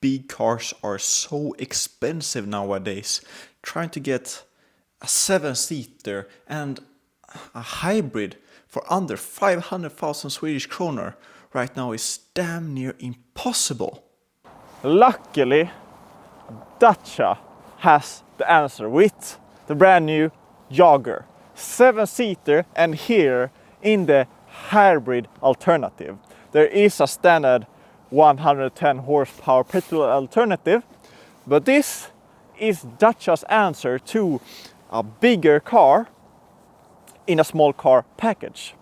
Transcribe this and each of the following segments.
big cars are so expensive nowadays. Trying to get a 7-seater and a hybrid for under 500,000 Swedish kronor right now is damn near impossible. Luckily, Dacia has the answer with the brand new Jogger. 7-seater, and here in the hybrid alternative. There is a standard 110 horsepower petrol alternative, but this is Dacia's answer to a bigger car in a small car package.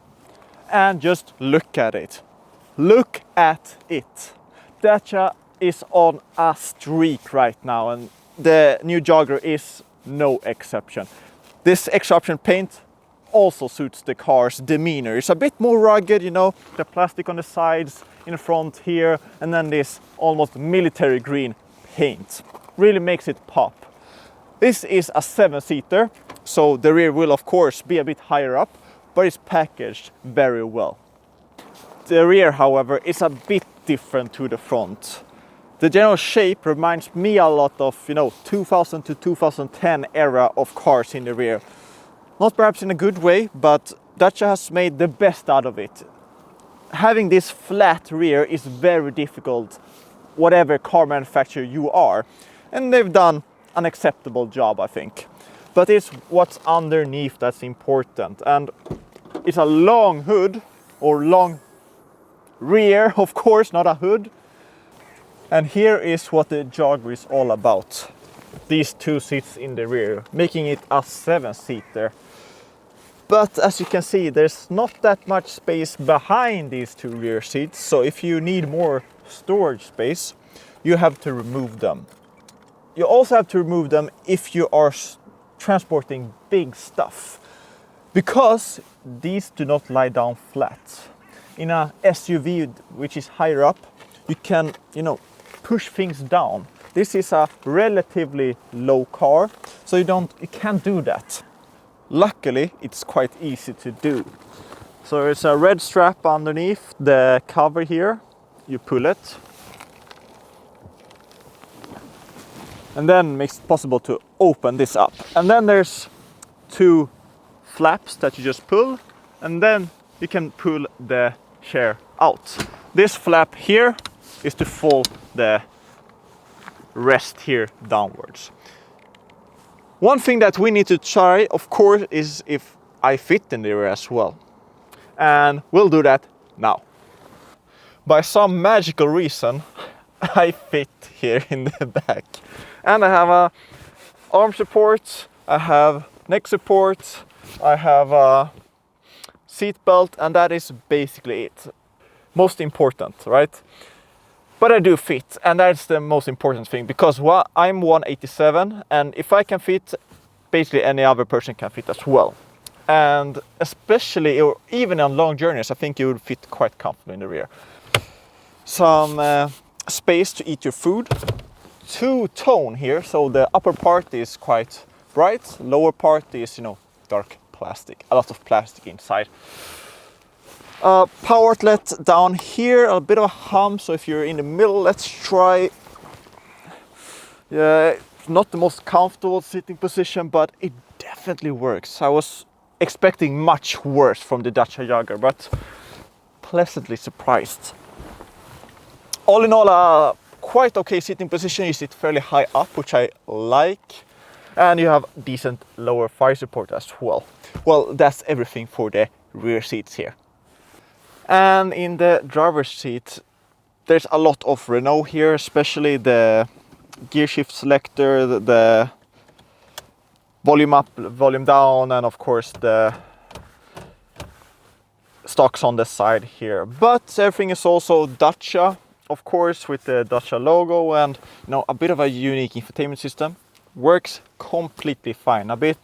And just look at it. Look at it. Dacia is on a streak right now, and the new Jogger is no exception. This extra option paint also suits the car's demeanor. It's a bit more rugged, you know, the plastic on the sides, in front here, and then this almost military green paint. Really makes it pop. This is a 7-seater, so the rear will of course be a bit higher up, but it's packaged very well. The rear, however, is a bit different to the front. The general shape reminds me a lot of, 2000 to 2010 era of cars in the rear. Not perhaps in a good way, but Dacia has made the best out of it. Having this flat rear is very difficult, whatever car manufacturer you are. And they've done an acceptable job, I think. But it's what's underneath that's important. And it's a long hood, or long rear, of course, not a hood. And here is what the Jogger is all about. These 2 seats in the rear, making it a 7-seater. But as you can see, there's not that much space behind these 2 rear seats. So if you need more storage space, you have to remove them. You also have to remove them if you are transporting big stuff, because these do not lie down flat. In a SUV, which is higher up, you can, push things down. This is a relatively low car, so you can't do that. Luckily, it's quite easy to do. So there's a red strap underneath the cover here. You pull it. And then makes it possible to open this up. And then there's 2 flaps that you just pull, and then you can pull the chair out. This flap here is to fold the rest here downwards. One thing that we need to try, of course, is if I fit in there as well. And we'll do that now. By some magical reason, I fit here in the back. And I have a arm support, I have neck support, I have a seat belt, and that is basically it. Most important, right? But I do fit, and that's the most important thing, because I'm 187, and if I can fit, basically any other person can fit as well. And especially, or even on long journeys, I think you would fit quite comfortably in the rear. Some space to eat your food. 2-tone here, so the upper part is quite bright, lower part is, dark plastic, a lot of plastic inside. Power outlet down here, a bit of a hump, so if you're in the middle, let's try. Yeah, not the most comfortable sitting position, but it definitely works. I was expecting much worse from the Dacia Jogger, but pleasantly surprised. All in all, a quite okay sitting position. You sit fairly high up, which I like, and you have decent lower thigh support as well. Well, that's everything for the rear seats here. And in the driver's seat, there's a lot of Renault here, especially the gear shift selector, the volume up, volume down, and of course the stocks on the side here. But everything is also Dacia, of course, with the Dacia logo, and a bit of a unique infotainment system. Works completely fine. A bit,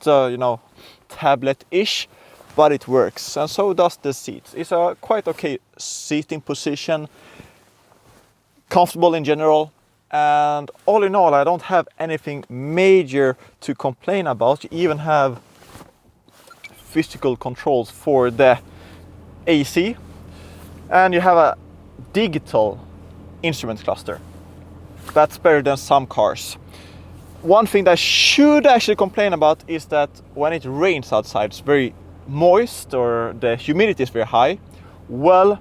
tablet-ish, but it works, and so does the seats. It's a quite okay seating position, comfortable in general, and all in all, I don't have anything major to complain about. You even have physical controls for the AC, and you have a digital instrument cluster. That's better than some cars. One thing that I should actually complain about is that when it rains outside, it's very moist or the humidity is very high. Well,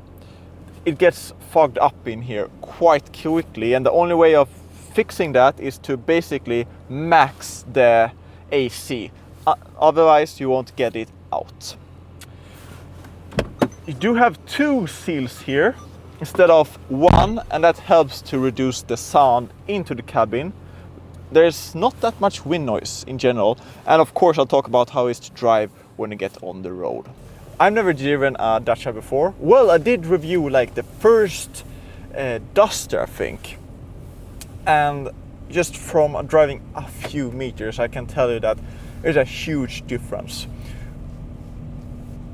it gets fogged up in here quite quickly, and the only way of fixing that is to basically max the AC. Otherwise, you won't get it out. You do have 2 seals here instead of 1, and that helps to reduce the sound into the cabin. There's not that much wind noise in general, and of course I'll talk about how it's to drive when you get on the road. I've never driven a Dacia before. Well, I did review like the first Duster, I think, and just from driving a few meters I can tell you that there's a huge difference.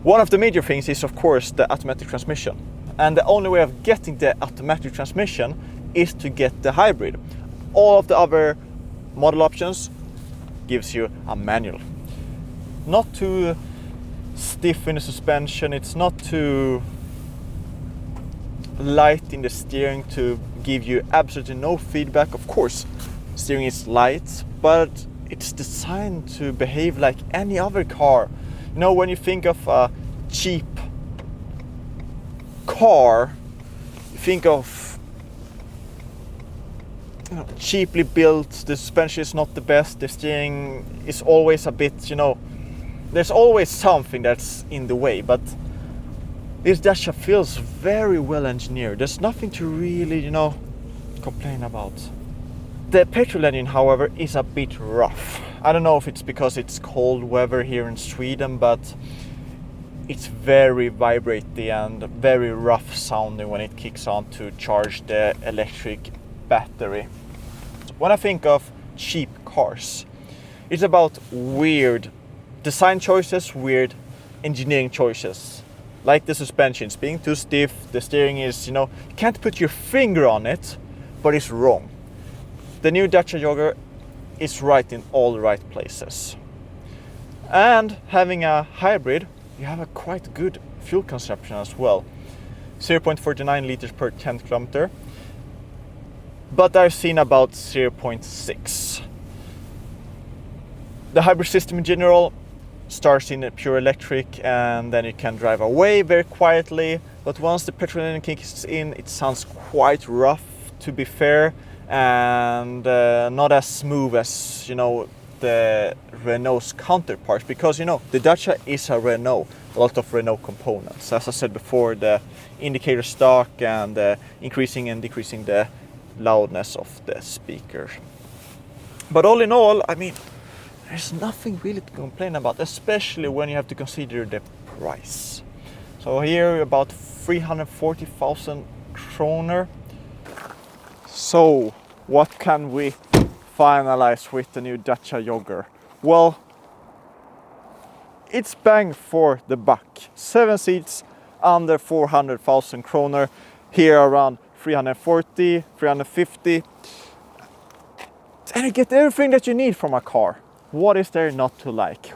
One of the major things is of course the automatic transmission, and the only way of getting the automatic transmission is to get the hybrid. All of the other model options gives you a manual. Not too stiff in the suspension, it's not too light in the steering to give you absolutely no feedback. Of course, steering is light, but it's designed to behave like any other car. You know, when you think of a cheap car, you think of cheaply built, the suspension is not the best, the steering is always a bit, there's always something that's in the way, but this Dacia feels very well engineered. There's nothing to really, complain about. The petrol engine, however, is a bit rough. I don't know if it's because it's cold weather here in Sweden, but it's very vibrating and very rough sounding when it kicks on to charge the electric battery. When I think of cheap cars, it's about weird design choices, weird engineering choices. Like the suspensions being too stiff, the steering is, you can't put your finger on it, but it's wrong. The new Dacia Jogger is right in all the right places. And having a hybrid, you have a quite good fuel consumption as well. 0.49 liters per 10 kilometer. But I've seen about 0.6. The hybrid system in general starts in a pure electric, and then you can drive away very quietly. But once the petrol engine kicks in, it sounds quite rough, to be fair, and not as smooth as the Renault's counterparts, because the Dacia is a Renault, a lot of Renault components. As I said before, the indicator stock and increasing and decreasing the loudness of the speaker. But all in all, there's nothing really to complain about, especially when you have to consider the price. So here about 340,000 kroner. So what can we finalize with the new Dacia Jogger? Well, it's bang for the buck. 7 seats under 400,000 kroner. Here around 340, 350. And you get everything that you need from a car. What is there not to like?